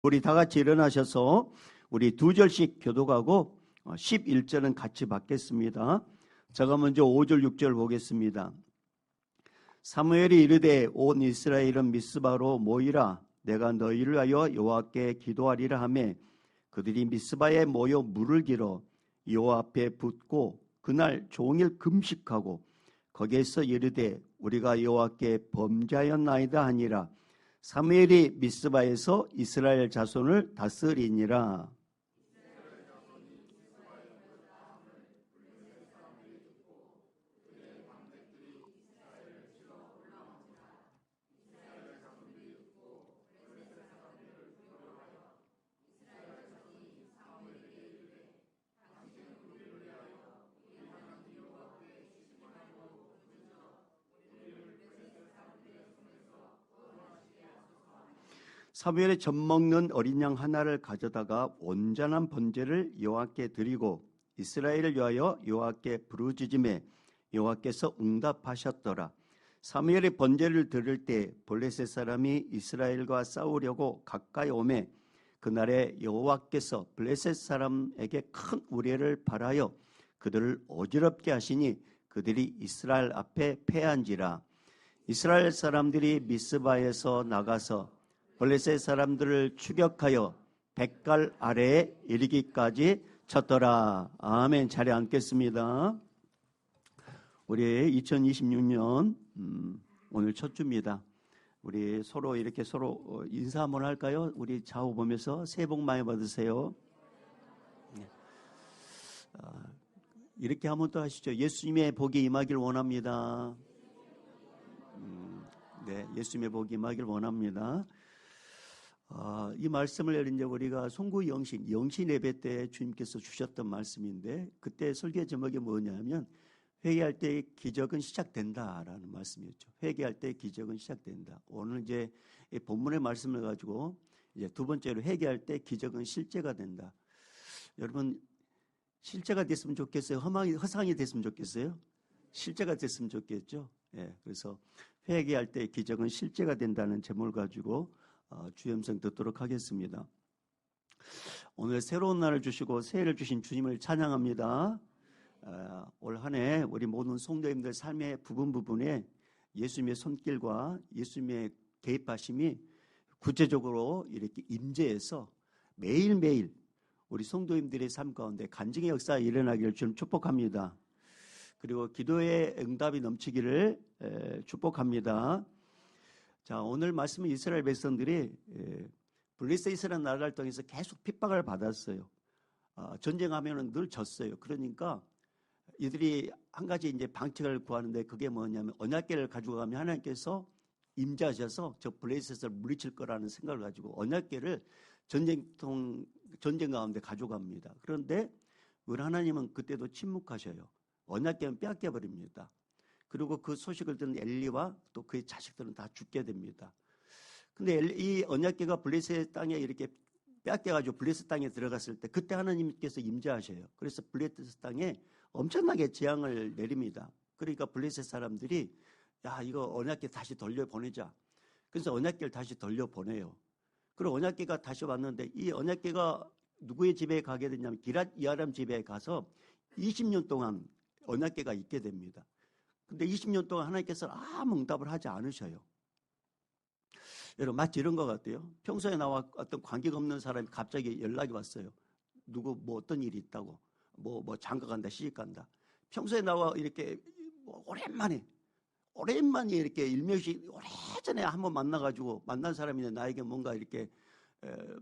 우리 다 같이 일어나셔서 우리 두 절씩 교독하고 11절은 같이 받겠습니다. 제가 먼저 5절 6절 보겠습니다. 사무엘이 이르되 온 이스라엘은 미스바로 모이라. 내가 너희를 하여 여호와께 기도하리라 하매 그들이 미스바에 모여 물을 길어 여호와 앞에 붓고 그날 종일 금식하고 거기에서 이르되 우리가 여호와께 범죄하였나이다 하니라. 사무엘이 미스바에서 이스라엘 자손을 다스리니라. 사무엘의 젖먹는 어린 양 하나를 가져다가 온전한 번제를 여호와께 드리고 이스라엘을 위하여 여호와께 부르짖음에 여호와께서 응답하셨더라. 사무엘의 번제를 드릴 때 블레셋 사람이 이스라엘과 싸우려고 가까이 오매 그날에 여호와께서 블레셋 사람에게 큰 우레를 발하여 그들을 어지럽게 하시니 그들이 이스라엘 앞에 패한지라. 이스라엘 사람들이 미스바에서 나가서 블레셋 사람들을 추격하여 백갈 아래에 이르기까지 쳤더라. 아멘. 자리에 앉겠습니다. 우리 2026년 오늘 첫 주입니다. 우리 서로 이렇게 서로 인사 한번 할까요? 우리 좌우 보면서 새해 복 많이 받으세요. 이렇게 한번 더 하시죠. 예수님의 복이 임하길 원합니다. 네, 예수님의 복이 임하길 원합니다. 이 말씀을 이제 우리가 송구 영신 예배 때 주님께서 주셨던 말씀인데 그때 설교 제목이 뭐냐면 회개할 때 기적은 시작된다라는 말씀이었죠. 회개할 때 기적은 시작된다. 오늘 이제 본문의 말씀을 가지고 이제 두 번째로 회개할 때 기적은 실제가 된다. 여러분 실제가 됐으면 좋겠어요? 허상이 됐으면 좋겠어요? 실제가 됐으면 좋겠죠. 예, 그래서 회개할 때 기적은 실제가 된다는 제목을 가지고 주염성 듣도록 하겠습니다. 오늘 새로운 날을 주시고 새해를 주신 주님을 찬양합니다. 올 한 해 우리 모든 성도님들 삶의 부분에 예수님의 손길과 예수님의 개입하심이 구체적으로 이렇게 임재해서 매일매일 우리 성도님들의 삶 가운데 간증의 역사가 일어나기를 주님 축복합니다. 그리고 기도의 응답이 넘치기를 축복합니다. 자, 오늘 말씀은 이스라엘 백성들이 블레셋이라는 나라를 통해서 계속 핍박을 받았어요. 전쟁하면은 늘 졌어요. 그러니까 이들이 한 가지 이제 방책을 구하는데 그게 뭐냐면 언약궤를 가지고 가면 하나님께서 임재하셔서 저 블레셋을 물리칠 거라는 생각을 가지고 언약궤를 전쟁 가운데 가져갑니다. 그런데 우리 하나님은 그때도 침묵하셔요. 언약궤는 빼앗겨 버립니다. 그리고 그 소식을 듣는 엘리와 또 그의 자식들은 다 죽게 됩니다. 근데 이 언약궤가 블레셋 땅에 이렇게 빼앗겨가지고 블레셋 땅에 들어갔을 때 그때 하나님께서 임재하셔요. 그래서 블레셋 땅에 엄청나게 재앙을 내립니다. 그러니까 블레셋 사람들이 야 이거 언약궤 다시 돌려보내자. 그래서 언약궤를 다시 돌려보내요. 그리고 언약궤가 다시 왔는데 이 언약궤가 누구의 집에 가게 되냐면 기랏 여아람 집에 가서 20년 동안 언약궤가 있게 됩니다. 근데 20년 동안 하나님께서 아무 응답을 하지 않으셔요. 여러분 마치 이런 것 같아요. 평소에 나와 어떤 관계가 없는 사람이 갑자기 연락이 왔어요. 누구 뭐 어떤 일이 있다고 뭐 장가 간다 시집 간다. 평소에 나와 이렇게 오랜만에 이렇게 일명식 오래전에 한번 만나가지고 만난 사람인데 나에게 뭔가 이렇게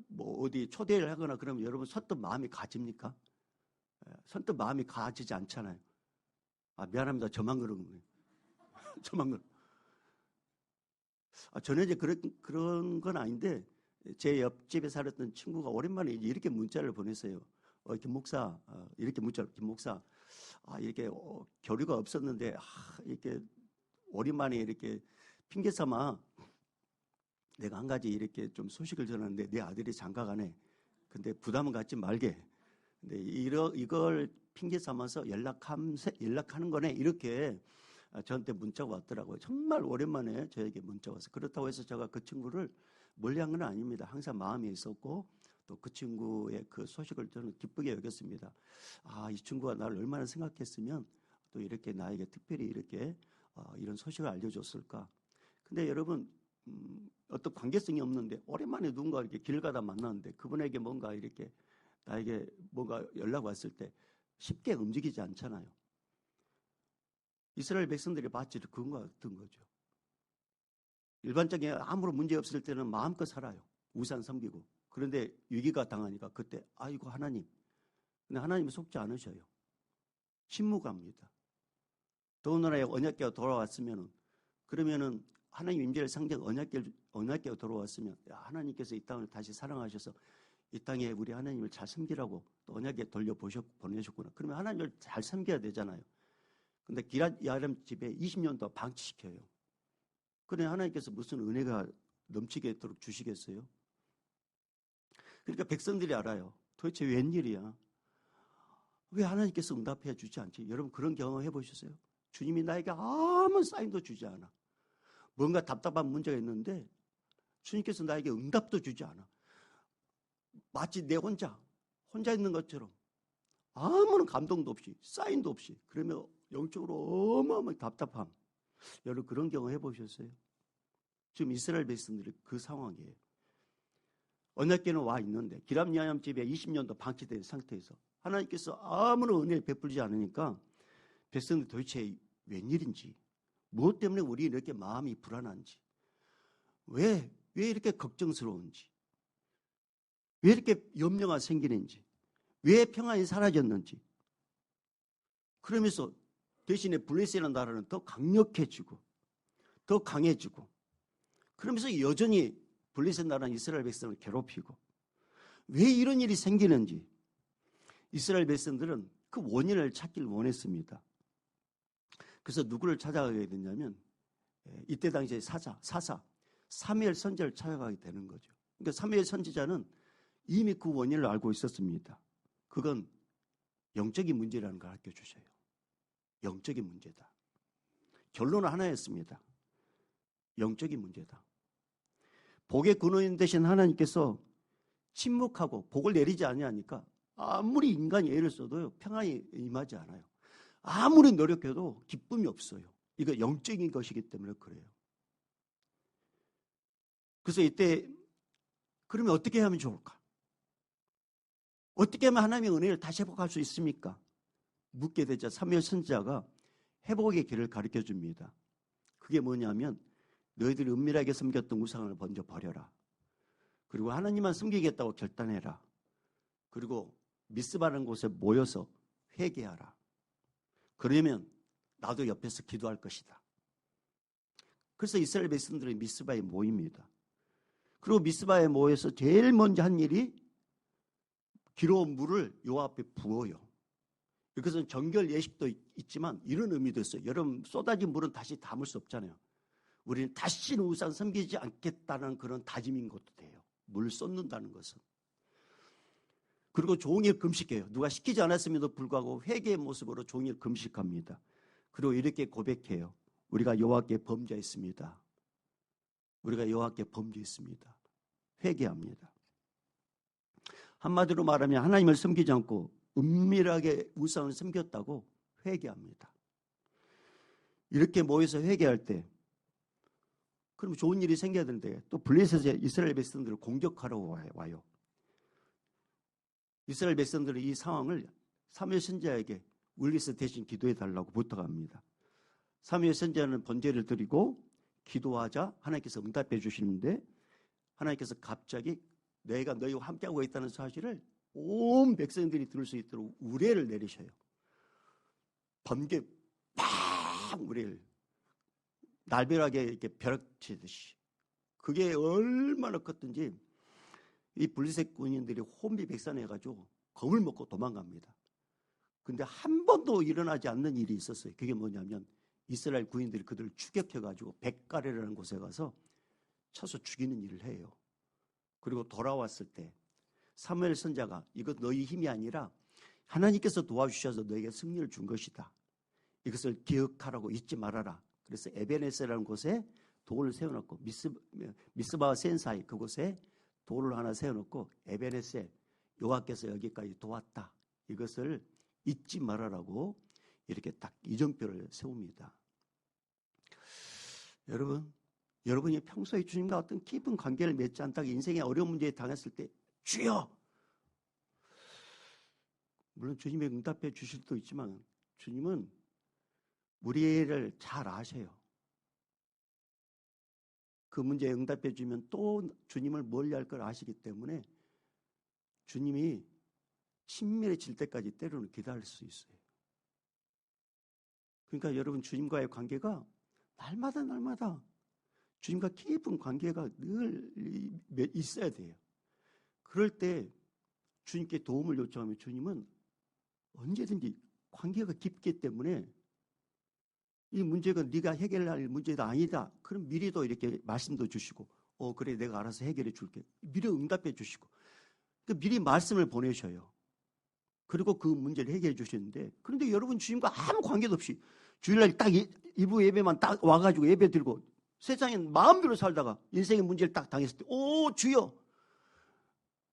뭐 어디 초대를 하거나 그러면 여러분 선뜻 마음이 가집니까? 선뜻 마음이 가지지 않잖아요. 미안합니다. 저만 그런 거예요. 저만 그런. 저는 이제 그런 건 아닌데 제 옆집에 살았던 친구가 오랜만에 이렇게 문자를 보냈어요. 김 목사, 이렇게 문자를 김 목사, 이렇게 교류가 없었는데 이렇게 오랜만에 이렇게 핑계 삼아 내가 한 가지 이렇게 좀 소식을 전하는데 내 아들이 장가 가네. 근데 부담은 갖지 말게. 근데 이걸 핑계 삼아서 연락하는 거네. 이렇게 저한테 문자가 왔더라고요. 정말 오랜만에 저에게 문자가 왔어요. 그렇다고 해서 제가 그 친구를 멀리한 건 아닙니다. 항상 마음에 있었고 또 그 친구의 그 소식을 저는 기쁘게 여겼습니다. 아, 이 친구가 나를 얼마나 생각했으면 또 이렇게 나에게 특별히 이렇게 이런 소식을 알려줬을까. 근데 여러분 어떤 관계성이 없는데 오랜만에 누군가 이렇게 길 가다 만났는데 그분에게 뭔가 이렇게 나에게 뭔가 연락 왔을 때 쉽게 움직이지 않잖아요. 이스라엘 백성들이 마치 그런 것 같은 거죠. 일반적인 아무런 문제 없을 때는 마음껏 살아요. 우상 섬기고. 그런데 위기가 당하니까 그때 아이고 하나님. 근데 하나님은 속지 않으셔요. 침묵합니다. 더군다나 언약궤가 돌아왔으면은 그러면은 하나님 임재를 상징 언약궤가 돌아왔으면 하나님께서 이 땅을 다시 사랑하셔서 이 땅에 우리 하나님을 잘 섬기라고 또 언약궤 보내셨구나. 그러면 하나님을 잘 섬겨야 되잖아요. 근데 기럇 야림 집에 20년 동안 방치시켜요. 그래 하나님께서 무슨 은혜가 넘치게도록 주시겠어요? 그러니까 백성들이 알아요. 도대체 웬일이야? 왜 하나님께서 응답해 주지 않지? 여러분 그런 경험 해보셨어요? 주님이 나에게 아무 사인도 주지 않아. 뭔가 답답한 문제가 있는데 주님께서 나에게 응답도 주지 않아. 마치 내 혼자 있는 것처럼 아무런 감동도 없이 사인도 없이 그러면 영적으로 어마어마하게 답답함. 여러분 그런 경험 해보셨어요? 지금 이스라엘 백성들이 그 상황이에요. 언약궤는 와 있는데 기럇 야림 집에 20년도 방치된 상태에서 하나님께서 아무런 은혜를 베풀지 않으니까 백성들 도대체 웬일인지 무엇 때문에 우리 이렇게 마음이 불안한지 왜 이렇게 걱정스러운지 왜 이렇게 염려가 생기는지 왜 평안이 사라졌는지 그러면서 대신에 블레셋이라는 나라는 더 강력해지고 더 강해지고 그러면서 여전히 블레셋 나라는 이스라엘 백성을 괴롭히고 왜 이런 일이 생기는지 이스라엘 백성들은 그 원인을 찾기를 원했습니다. 그래서 누구를 찾아가게 됐냐면 이때 당시에 사사 사무엘 선지자를 찾아가게 되는 거죠. 그러니까 사무엘 선지자는 이미 그 원인을 알고 있었습니다. 그건 영적인 문제라는 걸 알려주셔요. 영적인 문제다. 결론은 하나였습니다. 영적인 문제다. 복의 근원인 대신 하나님께서 침묵하고 복을 내리지 아니하니까 아무리 인간이 애를 써도요 평안이 임하지 않아요. 아무리 노력해도 기쁨이 없어요. 이거 영적인 것이기 때문에 그래요. 그래서 이때 그러면 어떻게 하면 좋을까? 어떻게 하면 하나님의 은혜를 다시 회복할 수 있습니까? 묻게 되자 사무엘 선지자가 회복의 길을 가르쳐 줍니다. 그게 뭐냐면 너희들이 은밀하게 섬겼던 우상을 먼저 버려라. 그리고 하나님만 섬기겠다고 결단해라. 그리고 미스바라는 곳에 모여서 회개하라. 그러면 나도 옆에서 기도할 것이다. 그래서 이스라엘 백성들이 미스바에 모입니다. 그리고 미스바에 모여서 제일 먼저 한 일이 기로운 물을 요 앞에 부어요. 이것은 정결 예식도 있지만 이런 의미도 있어요. 여러분 쏟아진 물은 다시 담을 수 없잖아요. 우리는 다시는 우상 섬기지 않겠다는 그런 다짐인 것도 돼요. 물 쏟는다는 것은. 그리고 종일 금식해요. 누가 시키지 않았음에도 불구하고 회개의 모습으로 종일 금식합니다. 그리고 이렇게 고백해요. 우리가 여호와께 범죄했습니다. 우리가 여호와께 범죄했습니다. 회개합니다. 한마디로 말하면 하나님을 섬기지 않고 은밀하게 우상을 섬겼다고 회개합니다. 이렇게 모여서 회개할 때 그럼 좋은 일이 생겨야 되는데 또 블레셋의 이스라엘 백성들을 공격하러 와요. 이스라엘 백성들은 이 상황을 사무엘 선지자에게 울리서 대신 기도해 달라고 부탁합니다. 사무엘 선지자는 번제를 드리고 기도하자 하나님께서 응답해 주시는데 하나님께서 갑자기 내가 너희와 함께하고 있다는 사실을 온 백성들이 들을 수 있도록 우레를 내리셔요. 번개 팍 우레를 날벼락에 이렇게 벼락치듯이 그게 얼마나 컸든지 이 블레셋 군인들이 혼비백산해가지고 겁을 먹고 도망갑니다. 근데 한 번도 일어나지 않는 일이 있었어요. 그게 뭐냐면 이스라엘 군인들이 그들을 추격해가지고 벳가레라는 곳에 가서 쳐서 죽이는 일을 해요. 그리고 돌아왔을 때 사무엘 선지자가 이것 너희 힘이 아니라 하나님께서 도와주셔서 너에게 승리를 준 것이다. 이것을 기억하라고 잊지 말아라. 그래서 에베네스라는 곳에 돌을 세워놓고 미스바와 센 사이 그곳에 돌을 하나 세워놓고 에베네셀 여호와께서 여기까지 도왔다. 이것을 잊지 말아라고 이렇게 딱 이정표를 세웁니다. 여러분이 평소에 주님과 어떤 깊은 관계를 맺지 않다가 인생의 어려운 문제에 당했을 때 주여! 물론 주님이 응답해 주실 수도 있지만 주님은 우리를 잘 아셔요. 그 문제에 응답해 주면 또 주님을 멀리할 걸 아시기 때문에 주님이 친밀해질 때까지 때로는 기다릴 수 있어요. 그러니까 여러분 주님과의 관계가 날마다 주님과 깊은 관계가 늘 있어야 돼요. 그럴 때 주님께 도움을 요청하면 주님은 언제든지 관계가 깊기 때문에 이 문제가 네가 해결할 문제가 아니다. 그럼 미리도 이렇게 말씀도 주시고 그래 내가 알아서 해결해 줄게. 미리 응답해 주시고 그러니까 미리 말씀을 보내셔요. 그리고 그 문제를 해결해 주시는데 그런데 여러분 주님과 아무 관계도 없이 주일날 딱 일부 예배만 딱 와가지고 예배 드리고 세상에 마음대로 살다가 인생의 문제를 딱 당했을 때 오 주여!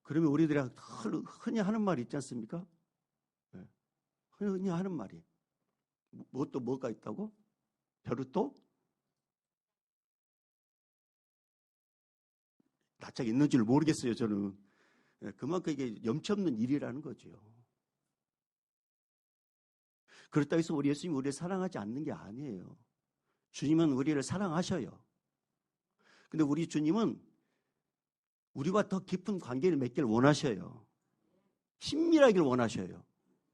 그러면 우리들이 흔히 하는 말이 있지 않습니까? 네. 흔히 하는 말이 또 뭐가 있다고? 벼르또? 낯짝 있는 줄 모르겠어요 저는. 네. 그만큼 이게 염치 없는 일이라는 거죠. 그렇다고 해서 우리 예수님이 우리를 사랑하지 않는 게 아니에요. 주님은 우리를 사랑하셔요. 근데 우리 주님은 우리와 더 깊은 관계를 맺기를 원하셔요. 친밀하기를 원하셔요.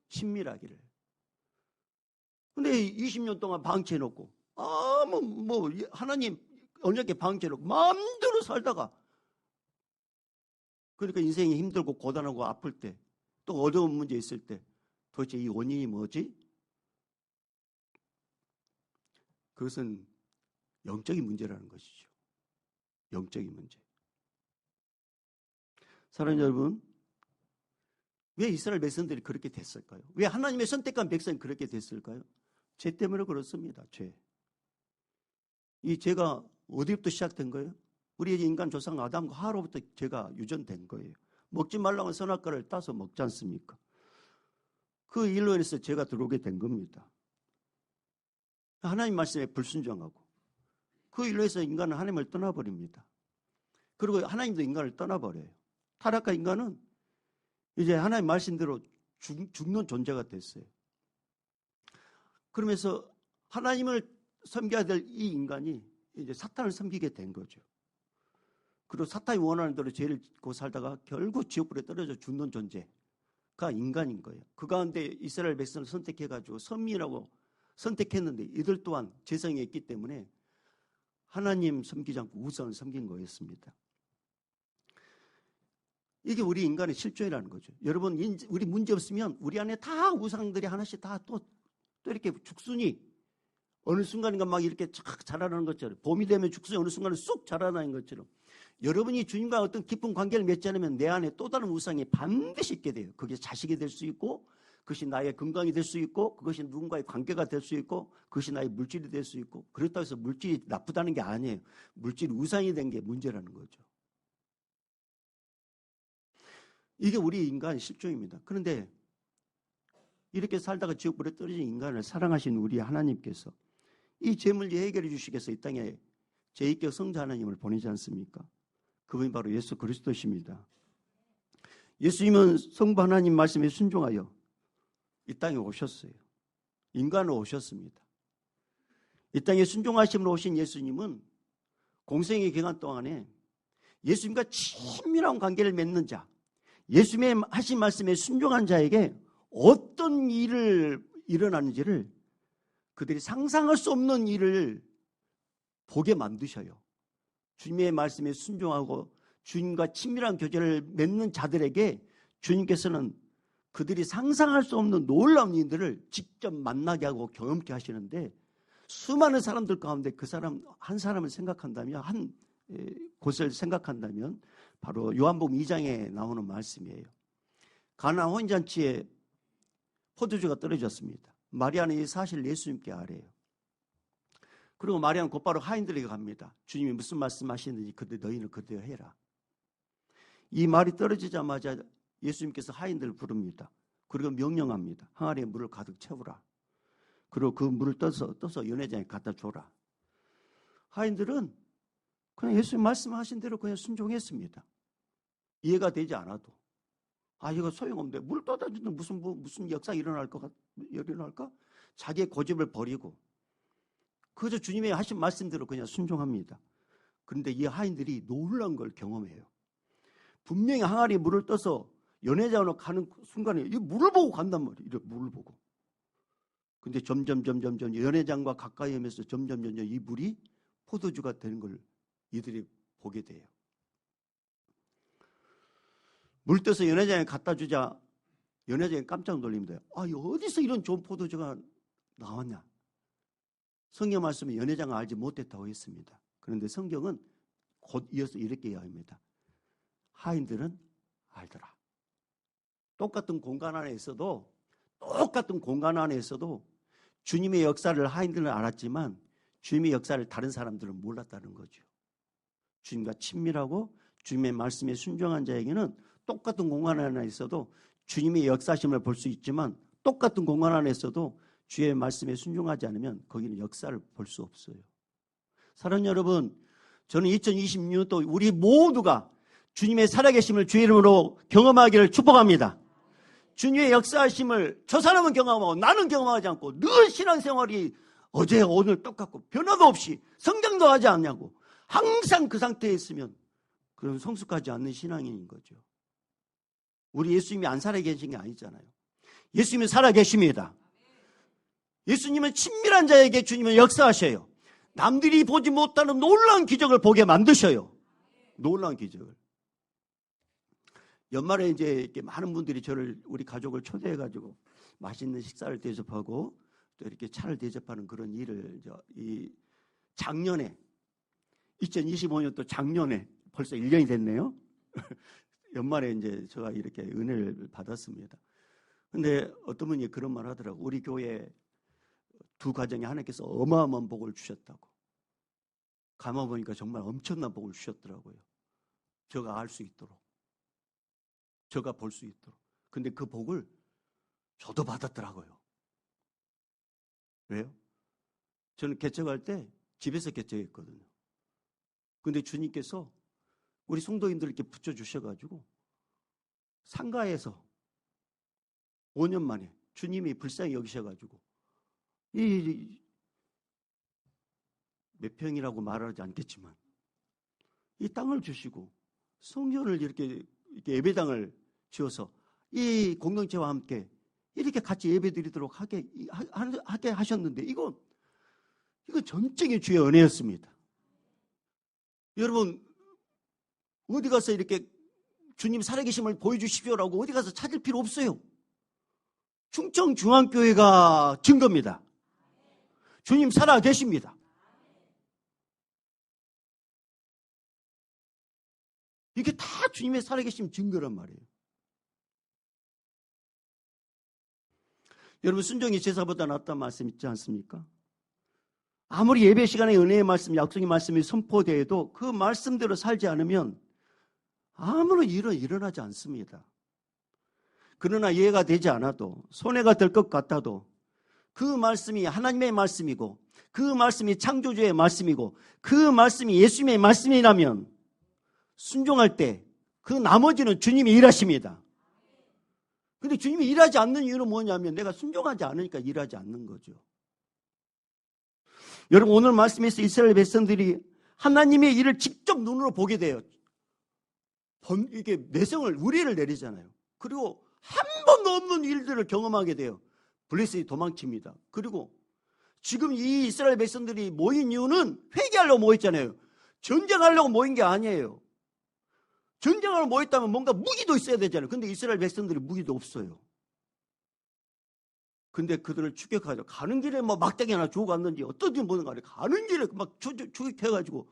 친밀하기를. 근데 20년 동안 방치해놓고 하나님 언약에 방치해놓고 마음대로 살다가 그러니까 인생이 힘들고 고단하고 아플 때 또 어려운 문제 있을 때 도대체 이 원인이 뭐지? 그것은 영적인 문제라는 것이죠. 영적인 문제. 사랑하는 여러분, 왜 이스라엘 백성들이 그렇게 됐을까요? 왜 하나님의 선택한 백성이 그렇게 됐을까요? 죄 때문에 그렇습니다. 죄. 이 죄가 어디부터 시작된 거예요? 우리 인간 조상 아담과 하와로부터 죄가 유전된 거예요. 먹지 말라고 선악과를 따서 먹지 않습니까? 그 일로 인해서 죄가 들어오게 된 겁니다. 하나님 말씀에 불순종하고 그 일로 해서 인간은 하나님을 떠나버립니다. 그리고 하나님도 인간을 떠나버려요. 타락한 인간은 이제 하나님 말씀대로 죽는 존재가 됐어요. 그러면서 하나님을 섬겨야 될 이 인간이 이제 사탄을 섬기게 된 거죠. 그리고 사탄이 원하는 대로 죄를 짓고 살다가 결국 지옥불에 떨어져 죽는 존재가 인간인 거예요. 그 가운데 이스라엘 백성을 선택해가지고 선민이라고 선택했는데 이들 또한 죄성이 있기 때문에 하나님 섬기지 않고 우상을 섬긴 거였습니다. 이게 우리 인간의 실존이라는 거죠. 여러분 우리 문제 없으면 우리 안에 다 우상들이 하나씩 다 또 이렇게 죽순이 어느 순간인가 막 이렇게 쫙 자라나는 것처럼 봄이 되면 죽순이 어느 순간에 쑥 자라나는 것처럼 여러분이 주님과 어떤 깊은 관계를 맺지 않으면 내 안에 또 다른 우상이 반드시 있게 돼요. 그게 자식이 될 수 있고 그것이 나의 건강이 될 수 있고 그것이 누군가의 관계가 될 수 있고 그것이 나의 물질이 될 수 있고 그렇다고 해서 물질이 나쁘다는 게 아니에요. 물질이 우상이 된 게 문제라는 거죠. 이게 우리 인간의 실존입니다. 그런데 이렇게 살다가 지옥불에 떨어진 인간을 사랑하신 우리 하나님께서 이 죄 문제 해결해 주시겠어 이 땅에 제2격 성자 하나님을 보내지 않습니까? 그분이 바로 예수 그리스도십니다. 예수님은 성부 하나님 말씀에 순종하여 이 땅에 오셨어요. 인간으로 오셨습니다. 이 땅에 순종하심으로 오신 예수님은 공생의 기간 동안에 예수님과 친밀한 관계를 맺는 자, 예수님의 하신 말씀에 순종한 자에게 어떤 일을 일어나는지를 그들이 상상할 수 없는 일을 보게 만드셔요. 주님의 말씀에 순종하고 주님과 친밀한 교제를 맺는 자들에게 주님께서는 그들이 상상할 수 없는 놀라운 일들을 직접 만나게 하고 경험케 하시는데 수많은 사람들 가운데 그 사람 한 사람을 생각한다면 한 곳을 생각한다면 바로 요한복음 2장에 나오는 말씀이에요. 가나 혼인잔치에 포도주가 떨어졌습니다. 마리아는 이 사실을 예수님께 아뢰요. 그리고 마리아는 곧바로 하인들에게 갑니다. 주님이 무슨 말씀하시는지 너희는 그대로 해라. 이 말이 떨어지자마자 예수님께서 하인들을 부릅니다. 그리고 명령합니다. 항아리에 물을 가득 채우라. 그리고 그 물을 떠서 연회장에 갖다 줘라. 하인들은 그냥 예수님 말씀하신 대로 그냥 순종했습니다. 이해가 되지 않아도. 이거 소용없는데 물 떠다 주는 무슨 역사 일어날까? 자기의 고집을 버리고 그저 주님의 하신 말씀대로 그냥 순종합니다. 그런데 이 하인들이 놀란 걸 경험해요. 분명히 항아리에 물을 떠서 연회장으로 가는 순간에 이 물을 보고 간단 말이에요. 이렇게 물을 보고. 근데 점점 연회장과 가까이 하면서 점점 이 물이 포도주가 되는 걸 이들이 보게 돼요. 물 떠서 연회장에 갖다 주자 연회장이 깜짝 놀립니다. 어디서 이런 좋은 포도주가 나왔냐? 성경 말씀에 연회장을 알지 못했다고 했습니다. 그런데 성경은 곧 이어서 이렇게 이야기합니다. 하인들은 알더라. 똑같은 공간 안에 있어도 주님의 역사를 하인들은 알았지만 주님의 역사를 다른 사람들은 몰랐다는 거죠. 주님과 친밀하고 주님의 말씀에 순종한 자에게는 똑같은 공간 안에 있어도 주님의 역사심을 볼 수 있지만 똑같은 공간 안에 있어도 주의 말씀에 순종하지 않으면 거기는 역사를 볼 수 없어요. 사랑하는 여러분, 저는 2026년도 우리 모두가 주님의 살아계심을 주의 이름으로 경험하기를 축복합니다. 주님의 역사하심을 저 사람은 경험하고 나는 경험하지 않고 늘 신앙생활이 어제 오늘 똑같고 변화도 없이 성장도 하지 않냐고 항상 그 상태에 있으면 그런 성숙하지 않는 신앙인인 거죠. 우리 예수님이 안 살아계신 게 아니잖아요. 예수님은 살아계십니다. 예수님은 친밀한 자에게 주님은 역사하셔요. 남들이 보지 못하는 놀라운 기적을 보게 만드셔요. 놀라운 기적을. 연말에 이제 이렇게 많은 분들이 우리 가족을 초대해가지고 맛있는 식사를 대접하고 또 이렇게 차를 대접하는 그런 일을 이 작년에 2025년도 작년에 벌써 1년이 됐네요. 연말에 이제 제가 이렇게 은혜를 받았습니다. 근데 어떤 분이 그런 말 하더라고. 우리 교회 두 가정에 하나님께서 어마어마한 복을 주셨다고. 감아보니까 정말 엄청난 복을 주셨더라고요. 제가 알 수 있도록. 제가 볼 수 있도록. 근데 그 복을 저도 받았더라고요. 왜요? 저는 개척할 때 집에서 개척했거든요. 근데 주님께서 우리 성도인들 이렇게 붙여주셔가지고 상가에서 5년 만에 주님이 불쌍히 여기셔가지고 몇 평이라고 말하지 않겠지만 이 땅을 주시고 성전을 이렇게 예배당을 지어서 이 공동체와 함께 이렇게 같이 예배드리도록 하게 하셨는데 이거 전적인 주의 은혜였습니다. 여러분 어디 가서 이렇게 주님 살아계심을 보여주십시오라고 어디 가서 찾을 필요 없어요. 충청중앙교회가 증거입니다. 주님 살아계십니다. 이게 다 주님의 살아계심 증거란 말이에요. 여러분 순종이 제사보다 낫다는 말씀 있지 않습니까? 아무리 예배 시간에 은혜의 말씀, 약속의 말씀이 선포되어도 그 말씀대로 살지 않으면 아무런 일은 일어나지 않습니다. 그러나 이해가 되지 않아도 손해가 될 것 같아도 그 말씀이 하나님의 말씀이고 그 말씀이 창조주의 말씀이고 그 말씀이 예수님의 말씀이라면 순종할 때 그 나머지는 주님이 일하십니다. 근데 주님이 일하지 않는 이유는 뭐냐면 내가 순종하지 않으니까 일하지 않는 거죠. 여러분 오늘 말씀에서 이스라엘 백성들이 하나님의 일을 직접 눈으로 보게 돼요. 이게 내성을 우리를 내리잖아요. 그리고 한 번도 없는 일들을 경험하게 돼요. 블레셋이 도망칩니다. 그리고 지금 이 이스라엘 백성들이 모인 이유는 회개하려고 모였잖아요. 전쟁하려고 모인 게 아니에요. 전쟁하려고 모였다면 뭔가 무기도 있어야 되잖아요. 근데 이스라엘 백성들이 무기도 없어요. 근데 그들을 추격하죠. 가는 길에 뭐 막대기 하나 주고 갔는지 어떤지 모르는 거 아니에요. 가는 길에 막 추격해가지고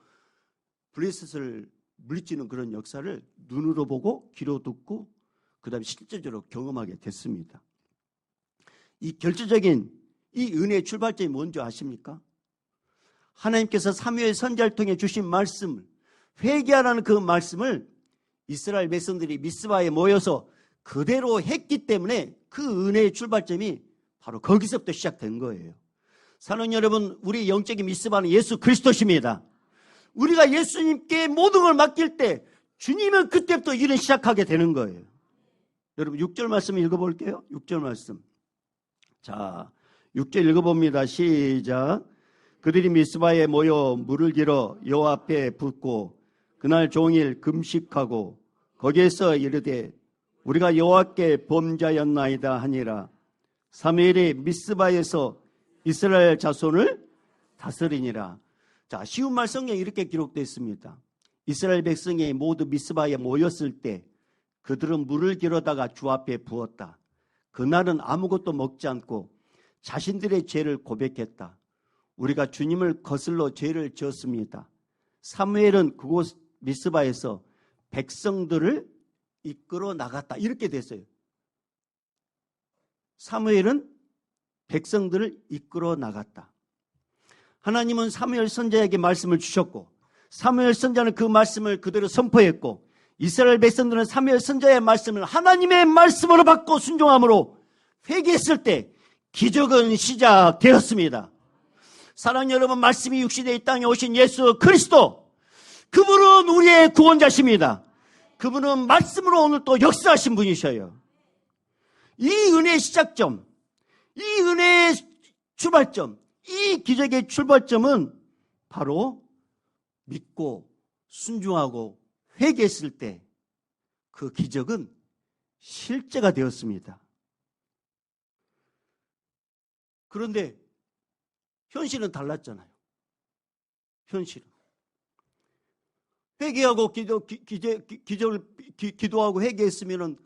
블레셋을 물리치는 그런 역사를 눈으로 보고 귀로 듣고 그 다음에 실제적으로 경험하게 됐습니다. 이 결정적인 이 은혜의 출발점이 뭔지 아십니까? 하나님께서 사무엘 선지자를 통해 주신 말씀을, 회개하라는 그 말씀을 이스라엘 백성들이 미스바에 모여서 그대로 했기 때문에 그 은혜의 출발점이 바로 거기서부터 시작된 거예요. 사랑하는 여러분, 우리 영적인 미스바는 예수 그리스도십니다. 우리가 예수님께 모든 걸 맡길 때 주님은 그때부터 일을 시작하게 되는 거예요. 여러분 6절 말씀 읽어볼게요. 6절 말씀. 자, 6절 읽어봅니다. 시작. 그들이 미스바에 모여 물을 길어 여호와 앞에 붓고 그날 종일 금식하고 거기에서 이르되 우리가 여호와께 범죄하였나이다 하니라. 사무엘이 미스바에서 이스라엘 자손을 다스리니라. 자, 쉬운 말 성경에 이렇게 기록되어 있습니다. 이스라엘 백성이 모두 미스바에 모였을 때 그들은 물을 길어다가 주 앞에 부었다. 그날은 아무것도 먹지 않고 자신들의 죄를 고백했다. 우리가 주님을 거슬러 죄를 지었습니다. 사무엘은 그곳 미스바에서 백성들을 이끌어 나갔다. 이렇게 됐어요. 사무엘은 백성들을 이끌어 나갔다. 하나님은 사무엘 선지자에게 말씀을 주셨고 사무엘 선지자는 그 말씀을 그대로 선포했고 이스라엘 백성들은 사무엘 선지자의 말씀을 하나님의 말씀으로 받고 순종함으로 회개했을 때 기적은 시작되었습니다. 사랑하는 여러분, 말씀이 육신에 이 땅에 오신 예수 그리스도, 그분은 우리의 구원자십니다. 그분은 말씀으로 오늘 또 역사하신 분이셔요. 이 은혜의 시작점, 이 은혜의 출발점, 이 기적의 출발점은 바로 믿고 순종하고 회개했을 때 그 기적은 실제가 되었습니다. 그런데 현실은 달랐잖아요. 현실은 회개하고 기도하고 회개했으면은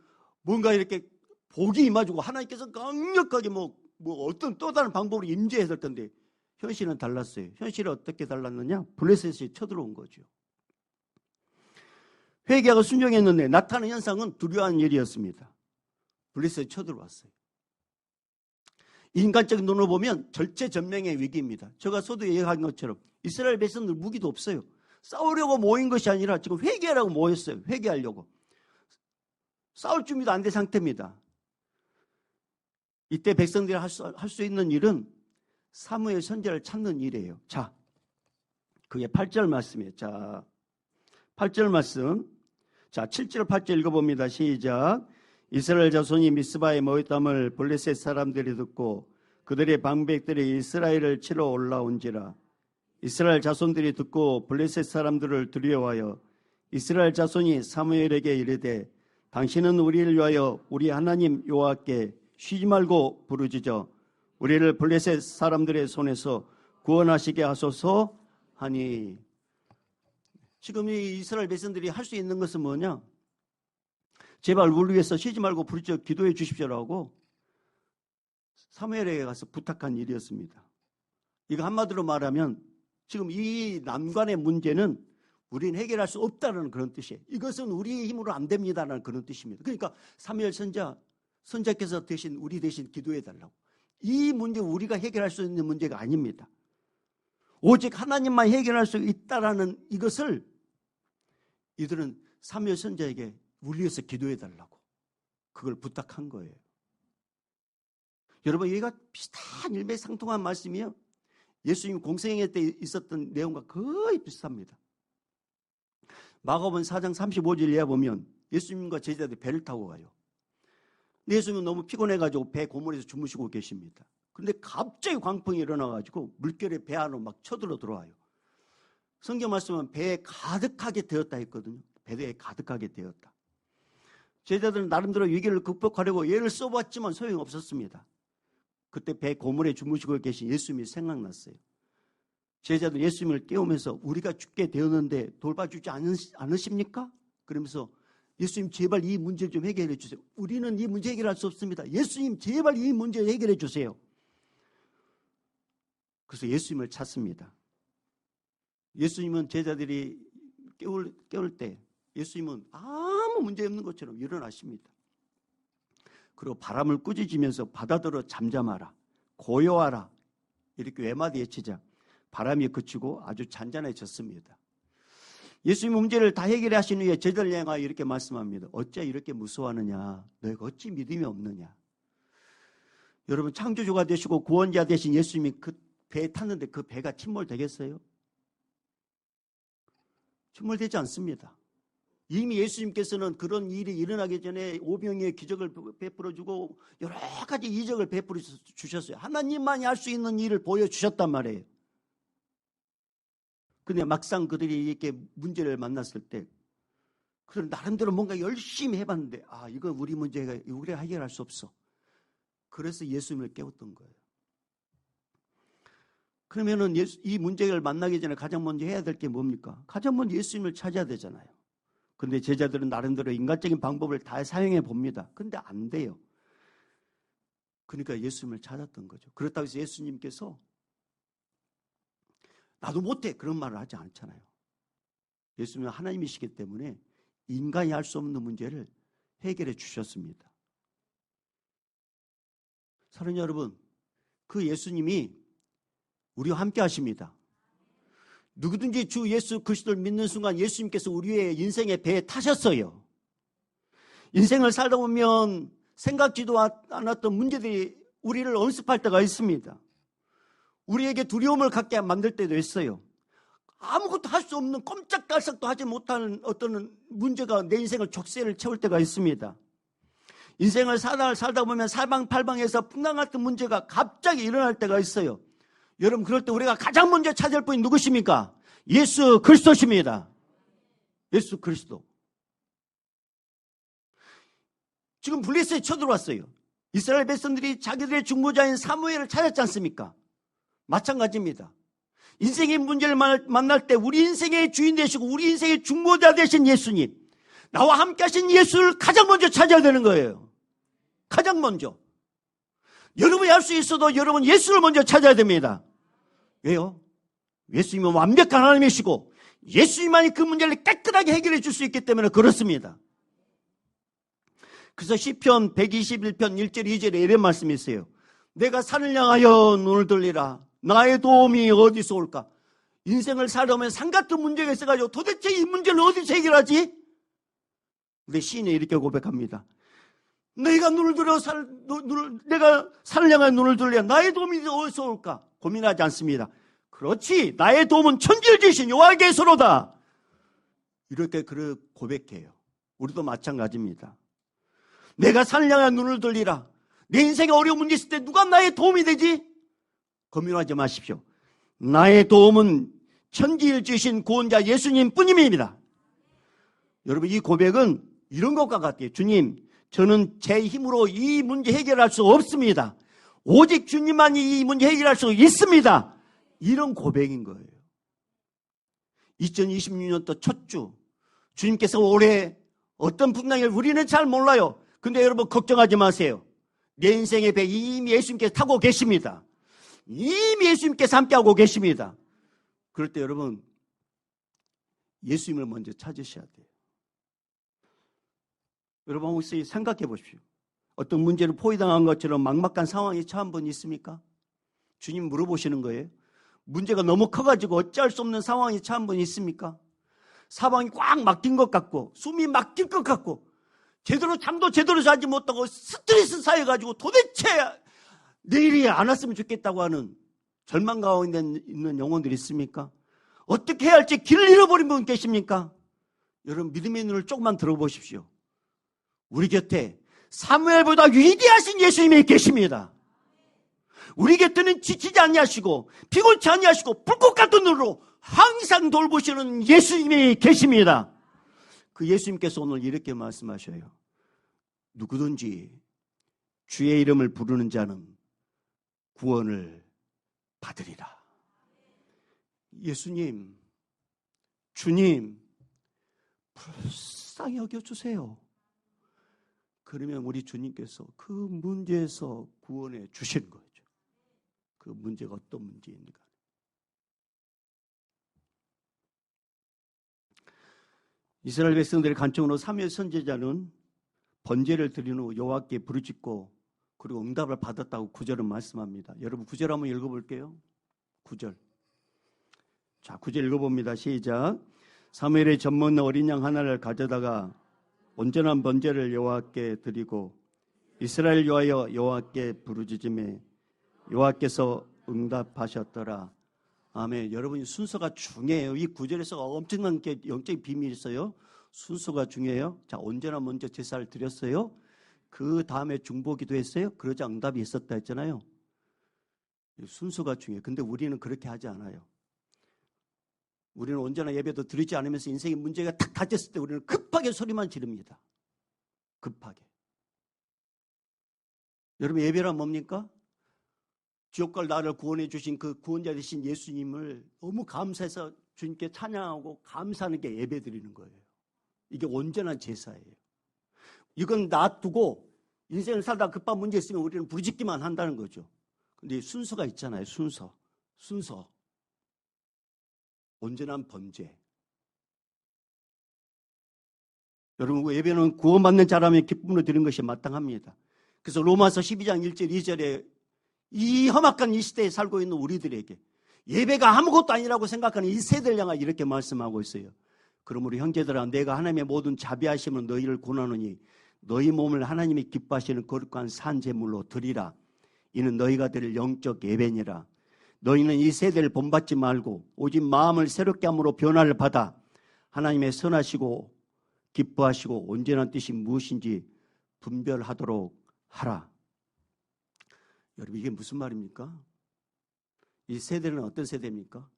뭔가 이렇게 복이 임하주고 하나님께서 강력하게 뭐 어떤 또 다른 방법으로 임재해야 될 텐데 현실은 달랐어요. 현실은 어떻게 달랐느냐? 블레셋이 쳐들어온 거죠. 회개하고 순종했는데 나타나는 현상은 두려워하는 일이었습니다. 블레셋이 쳐들어왔어요. 인간적인 눈으로 보면 절체절명의 위기입니다. 제가 서두에 얘기한 것처럼 이스라엘 백성들 무기도 없어요. 싸우려고 모인 것이 아니라 지금 회개하라고 모였어요. 회개하려고. 싸울 준비도 안 된 상태입니다. 이때 백성들이 할 수 있는 일은 사무엘 선지자를 찾는 일이에요. 자, 그게 8절 말씀이에요. 자, 8절 말씀. 자, 7절 8절 읽어봅니다. 시작. 이스라엘 자손이 미스바에 모였담을 블레셋 사람들이 듣고 그들의 방백들이 이스라엘을 치러 올라온지라. 이스라엘 자손들이 듣고 블레셋 사람들을 두려워하여 이스라엘 자손이 사무엘에게 이르되 당신은 우리를 위하여 우리 하나님 여호와께 쉬지 말고 부르짖어 우리를 블레셋 사람들의 손에서 구원하시게 하소서 하니. 지금 이 이스라엘 백성들이 할 수 있는 것은 뭐냐? 제발 우리 위해서 쉬지 말고 부르짖어 기도해 주십시오라고 사무엘에게 가서 부탁한 일이었습니다. 이거 한마디로 말하면 지금 이 난관의 문제는 우리는 해결할 수 없다는 그런 뜻이에요. 이것은 우리의 힘으로 안 됩니다라는 그런 뜻입니다. 그러니까 사무엘 선지자께서 우리 대신 기도해 달라고. 이 문제 우리가 해결할 수 있는 문제가 아닙니다. 오직 하나님만 해결할 수 있다라는 이것을 이들은 사무엘 선지자에게 우리 위해서 기도해 달라고 그걸 부탁한 거예요. 여러분, 얘가 비슷한 일맥상통한 말씀이요. 예수님 공생애 때 있었던 내용과 거의 비슷합니다. 마가복음 4장 35절 이하 보면 예수님과 제자들이 배를 타고 가요. 예수님은 너무 피곤해가지고 배 고물에서 주무시고 계십니다. 그런데 갑자기 광풍이 일어나가지고 물결이 배 안으로 막 쳐들어 들어와요. 성경 말씀은 배에 가득하게 되었다 했거든요. 배에 가득하게 되었다. 제자들은 나름대로 위기를 극복하려고 예를 써봤지만 소용없었습니다. 그때 배 고물에 주무시고 계신 예수님이 생각났어요. 제자들 예수님을 깨우면서 우리가 죽게 되었는데 돌봐주지 않으십니까? 그러면서 예수님 제발 이 문제를 좀 해결해 주세요. 우리는 이 문제 해결할 수 없습니다. 예수님 제발 이 문제 해결해 주세요. 그래서 예수님을 찾습니다. 예수님은 제자들이 깨울 때 예수님은 아무 문제 없는 것처럼 일어나십니다. 그리고 바람을 꾸짖으면서 바다더러 잠잠하라, 고요하라, 이렇게 외마디 외치자 바람이 그치고 아주 잔잔해졌습니다. 예수님 문제를 다 해결하신 후에 제자를 향하여 이렇게 말씀합니다. 어째 이렇게 무서워하느냐? 너희가 어찌 믿음이 없느냐? 여러분, 창조주가 되시고 구원자 되신 예수님이 그 배에 탔는데 그 배가 침몰되겠어요? 침몰되지 않습니다. 이미 예수님께서는 그런 일이 일어나기 전에 오병이의 기적을 베풀어주고 여러 가지 이적을 베풀어 주셨어요. 하나님만이 할 수 있는 일을 보여주셨단 말이에요. 근데 막상 그들이 이렇게 문제를 만났을 때 그들 나름대로 뭔가 열심히 해봤는데 이거 우리 문제가 우리가 해결할 수 없어. 그래서 예수님을 깨웠던 거예요. 그러면은 이 문제를 만나기 전에 가장 먼저 해야 될 게 뭡니까? 가장 먼저 예수님을 찾아야 되잖아요. 근데 제자들은 나름대로 인간적인 방법을 다 사용해 봅니다. 근데 안 돼요. 그러니까 예수님을 찾았던 거죠. 그렇다고 해서 예수님께서 나도 못해 그런 말을 하지 않잖아요. 예수님은 하나님이시기 때문에 인간이 할 수 없는 문제를 해결해 주셨습니다. 사랑하는 여러분, 그 예수님이 우리와 함께 하십니다. 누구든지 주 예수 그리스도를 믿는 순간 예수님께서 우리의 인생의 배에 타셨어요. 인생을 살다 보면 생각지도 않았던 문제들이 우리를 엄습할 때가 있습니다. 우리에게 두려움을 갖게 만들 때도 있어요. 아무것도 할 수 없는 꼼짝달싹도 하지 못하는 어떤 문제가 내 인생을 족쇄를 채울 때가 있습니다. 인생을 살다 보면 사방팔방에서 풍랑 같은 문제가 갑자기 일어날 때가 있어요. 여러분, 그럴 때 우리가 가장 먼저 찾을 분이 누구십니까? 예수 그리스도십니다. 예수 그리스도. 지금 블레셋에 쳐들어왔어요. 이스라엘 백성들이 자기들의 중보자인 사무엘을 찾았지 않습니까? 마찬가지입니다. 인생의 문제를 만날 때 우리 인생의 주인 되시고 우리 인생의 중보자 되신 예수님, 나와 함께 하신 예수를 가장 먼저 찾아야 되는 거예요. 가장 먼저. 여러분이 할 수 있어도 여러분 예수를 먼저 찾아야 됩니다. 왜요? 예수님은 완벽한 하나님이시고 예수님만이 그 문제를 깨끗하게 해결해 줄 수 있기 때문에 그렇습니다. 그래서 시편 121편 1절 2절에 이런 말씀이 있어요. 내가 산을 향하여 눈을 돌리라. 나의 도움이 어디서 올까? 인생을 살아오면 산 같은 문제가 있어가지고 도대체 이 문제를 어디서 해결하지? 근데 시인이 이렇게 고백합니다. 내가 내가 산을 향하여 눈을 돌려 나의 도움이 어디서 올까? 고민하지 않습니다. 그렇지, 나의 도움은 천지를 지으신 여호와께서로다. 이렇게 고백해요. 우리도 마찬가지입니다. 내가 산을 향하여 눈을 돌리라. 내 인생에 어려운 문제 있을 때 누가 나의 도움이 되지? 고민하지 마십시오. 나의 도움은 천지를 지으신 구원자 예수님 뿐입니다. 여러분, 이 고백은 이런 것과 같아요. 주님, 저는 제 힘으로 이 문제 해결할 수 없습니다. 오직 주님만이 이 문제 해결할 수 있습니다. 이런 고백인 거예요. 2026년도 첫 주, 주님께서 올해 어떤 풍랑을 우리는 잘 몰라요. 근데 여러분 걱정하지 마세요. 내 인생의 배 이미 예수님께서 타고 계십니다. 이미 예수님께서 함께하고 계십니다. 그럴 때 여러분 예수님을 먼저 찾으셔야 돼요. 여러분 혹시 생각해 보십시오. 어떤 문제를 포위당한 것처럼 막막한 상황에 처한 분 있습니까? 주님 물어보시는 거예요. 문제가 너무 커가지고 어찌할 수 없는 상황에 처한 분 있습니까? 사방이 꽉 막힌 것 같고 숨이 막힐 것 같고 잠도 제대로 자지 못하고 스트레스 쌓여가지고 도대체 내일이 안 왔으면 좋겠다고 하는 절망 가운데 있는 영혼들이 있습니까? 어떻게 해야 할지 길을 잃어버린 분 계십니까? 여러분 믿음의 눈을 조금만 들어보십시오. 우리 곁에 사무엘보다 위대하신 예수님이 계십니다. 우리 곁에는 지치지 아니하시고 피곤치 아니하시고 불꽃 같은 눈으로 항상 돌보시는 예수님이 계십니다. 그 예수님께서 오늘 이렇게 말씀하셔요. 누구든지 주의 이름을 부르는 자는 구원을 받으리라. 예수님, 주님, 불쌍히 여겨주세요. 그러면 우리 주님께서 그 문제에서 구원해 주시는 거죠. 그 문제가 어떤 문제입니까? 이스라엘 백성들의 간청으로 사무엘 선지자는 번제를 드린 후 여호와께 부르짖고 그리고 응답을 받았다고 9절은 말씀합니다. 여러분 9절 한번 읽어볼게요. 9절. 자, 9절 읽어봅니다. 시작. 사무엘의 젖먹는 어린 양 하나를 가져다가 온전한 번제를 여호와께 드리고 이스라엘 위하여 여호와께 부르짖음에 여호와께서 응답하셨더라. 아멘. 여러분, 순서가 중요해요. 이 9절에서 엄청난 게 영적인 비밀이 있어요. 순서가 중요해요. 자, 언제나 먼저 제사를 드렸어요. 그 다음에 중보기도 했어요. 그러자 응답이 있었다 했잖아요. 순서가 중요해요. 근데 우리는 그렇게 하지 않아요. 우리는 언제나 예배도 드리지 않으면서 인생의 문제가 탁 닥쳤을 때 우리는 급하게 소리만 지릅니다. 급하게. 여러분, 예배란 뭡니까? 지옥과 나를 구원해 주신 그 구원자 되신 예수님을 너무 감사해서 주님께 찬양하고 감사하는 게 예배 드리는 거예요. 이게 온전한 제사예요. 이건 놔두고 인생을 살다 급한 문제 있으면 우리는 부르짖기만 한다는 거죠. 근데 순서가 있잖아요. 순서. 온전한 번제. 여러분, 예배는 구원받는 자라면 기쁨으로 드리는 것이 마땅합니다. 그래서 로마서 12장 1절 2절에 이 험악한 이 시대에 살고 있는 우리들에게 예배가 아무것도 아니라고 생각하는 이 세대를 향하여 이렇게 말씀하고 있어요. 그러므로 형제들아, 내가 하나님의 모든 자비하심으로 너희를 권하노니 너희 몸을 하나님이 기뻐하시는 거룩한 산 제물로 드리라. 이는 너희가 드릴 영적 예배니라. 너희는 이 세대를 본받지 말고 오직 마음을 새롭게 함으로 변화를 받아 하나님의 선하시고 기뻐하시고 온전한 뜻이 무엇인지 분별하도록 하라. 여러분, 이게 무슨 말입니까? 이 세대는 어떤 세대입니까?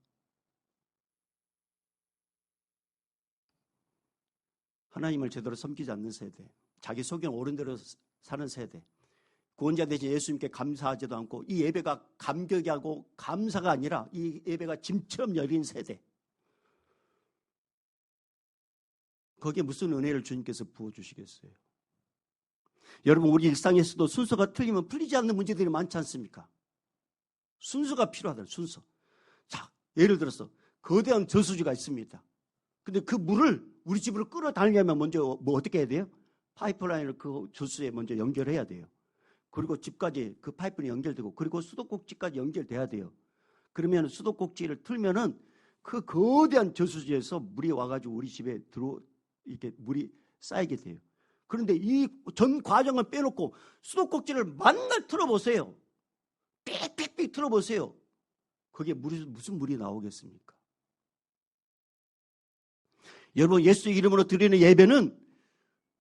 하나님을 제대로 섬기지 않는 세대, 자기 속에 옳은 대로 사는 세대, 구원자 되신 예수님께 감사하지도 않고 이 예배가 감격이 하고 감사가 아니라 이 예배가 짐처럼 여린 세대. 거기에 무슨 은혜를 주님께서 부어주시겠어요? 여러분, 우리 일상에서도 순서가 틀리면 풀리지 않는 문제들이 많지 않습니까? 순서가 필요하다. 순서. 자, 예를 들어서 거대한 저수지가 있습니다. 근데 그 물을 우리 집으로 끌어다니려면 먼저 어떻게 해야 돼요? 파이프라인을 그 저수지에 먼저 연결해야 돼요. 그리고 집까지 그 파이프는 연결되고, 그리고 수도꼭지까지 연결돼야 돼요. 그러면 수도꼭지를 틀면은 그 거대한 저수지에서 물이 와가지고 우리 집에 이렇게 물이 쌓이게 돼요. 그런데 이 전 과정을 빼놓고 수도꼭지를 만날 틀어보세요. 삑삑삑 틀어보세요. 거기에 무슨 물이 나오겠습니까? 여러분, 예수 이름으로 드리는 예배는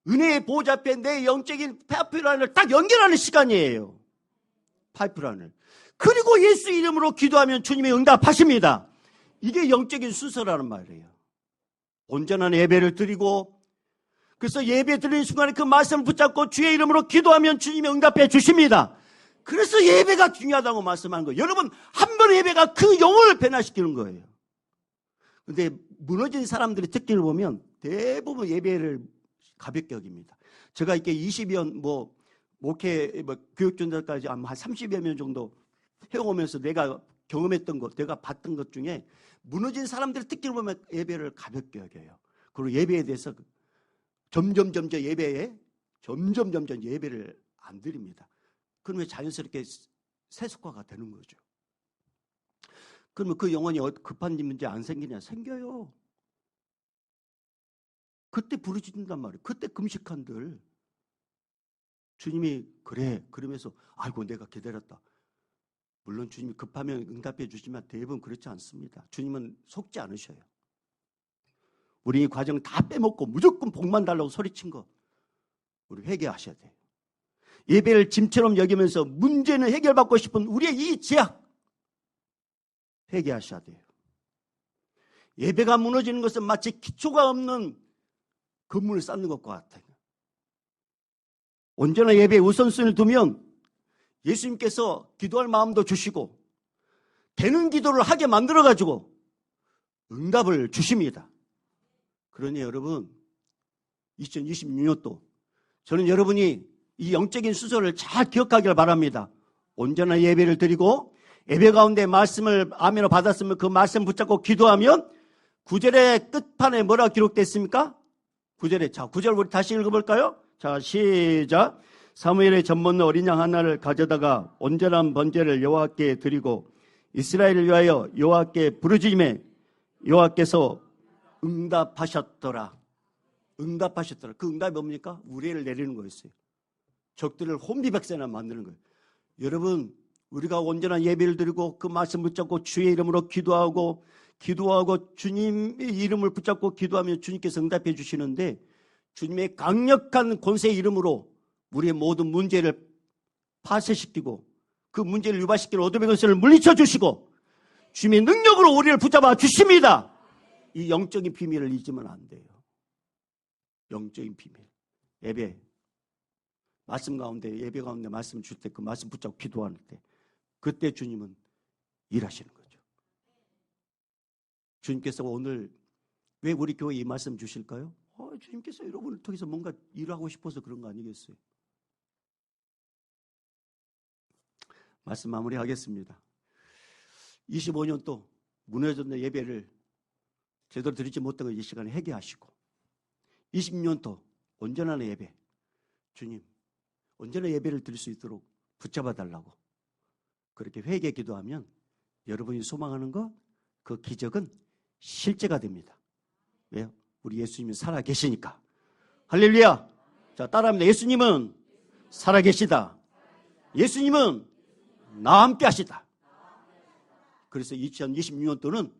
은혜의 보좌 앞에 내 영적인 파이프라인을 딱 연결하는 시간이에요. 파이프라인을. 그리고 예수 이름으로 기도하면 주님이 응답하십니다. 이게 영적인 순서라는 말이에요. 온전한 예배를 드리고, 그래서 예배 드리는 순간에 그 말씀을 붙잡고 주의 이름으로 기도하면 주님이 응답해 주십니다. 그래서 예배가 중요하다고 말씀하는 거예요. 여러분, 한 번의 예배가 그 영혼을 변화시키는 거예요. 그런데 무너진 사람들의 특징을 보면 대부분 예배를 가볍게 여깁니다. 제가 이렇게 20년 목회 교육전자까지 한 30여 년 정도 해오면서 내가 경험했던 것, 내가 봤던 것 중에 무너진 사람들의 특징을 보면 예배를 가볍게 여겨요. 그리고 예배에 대해서 점점 예배를 안 드립니다. 그러면 자연스럽게 세속화가 되는 거죠. 그러면 그 영혼이 급한 문제 안 생기냐? 생겨요. 그때 부르짖는단 말이에요. 그때 금식한들. 주님이 그래 그러면서 아이고 내가 기다렸다. 물론 주님이 급하면 응답해 주지만 대부분 그렇지 않습니다. 주님은 속지 않으셔요. 우리 이 과정 다 빼먹고 무조건 복만 달라고 소리친 거 우리 회개하셔야 돼요. 예배를 짐처럼 여기면서 문제는 해결받고 싶은 우리의 이 제약 회개하셔야 돼요. 예배가 무너지는 것은 마치 기초가 없는 건물을 쌓는 것과 같아요. 언제나 예배에 우선순위를 두면 예수님께서 기도할 마음도 주시고 되는 기도를 하게 만들어가지고 응답을 주십니다. 그러니 여러분 2026년도 저는 여러분이 이 영적인 순서를 잘 기억하길 바랍니다. 온전한 예배를 드리고 예배 가운데 말씀을 아멘으로 받았으면 그 말씀 붙잡고 기도하면 9절의 끝판에 뭐라고 기록됐습니까? 9절에 자 9절 우리 다시 읽어볼까요? 자 시작. 사무엘의 젖먹는 어린 양 하나를 가져다가 온전한 번제를 여호와께 드리고 이스라엘을 위하여 여호와께 부르짖음에 여호와께서 응답하셨더라. 응답하셨더라. 그 응답이 뭡니까? 우레를 내리는 거였어요. 적들을 혼비백산하게 만드는 거예요. 여러분, 우리가 온전한 예배를 드리고 그 말씀 붙잡고 주의 이름으로 기도하고 주님의 이름을 붙잡고 기도하면 주님께서 응답해 주시는데, 주님의 강력한 권세의 이름으로 우리의 모든 문제를 파쇄시키고 그 문제를 유발시키는 어둠의 권세를 물리쳐 주시고 주님의 능력으로 우리를 붙잡아 주십니다. 이 영적인 비밀을 잊으면 안 돼요. 영적인 비밀. 예배, 말씀 가운데, 예배 가운데 말씀 줄 때 그 말씀 붙잡고 기도할 때 그때 주님은 일하시는 거죠. 주님께서 오늘 왜 우리 교회에 이 말씀 주실까요? 주님께서 여러분을 통해서 뭔가 일하고 싶어서 그런 거 아니겠어요? 말씀 마무리하겠습니다. 25년 또 무너졌던 예배를 제대로 드리지 못한 걸 이 시간에 회개하시고 20년 또 온전한 예배, 주님 온전한 예배를 드릴 수 있도록 붙잡아 달라고 그렇게 회개 기도하면 여러분이 소망하는 것, 그 기적은 실제가 됩니다. 왜요? 우리 예수님이 살아계시니까. 할렐루야. 자, 따라합니다. 예수님은 살아계시다. 예수님은 나와 함께 하시다. 그래서 2026년도는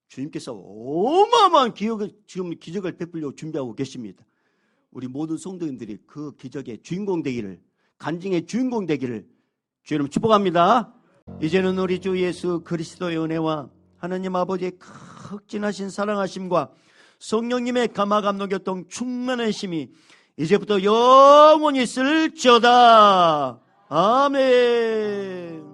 주님께서 어마어마한 지금 기적을 베풀려고 준비하고 계십니다. 우리 모든 성도님들이 그 기적의 주인공 되기를, 간증의 주인공 되기를 주님 축복합니다. 이제는 우리 주 예수 그리스도의 은혜와 하나님 아버지의 극진하신 사랑하심과 성령님의 감화감동교통 충만한 힘이 이제부터 영원히 있을지어다. 아멘.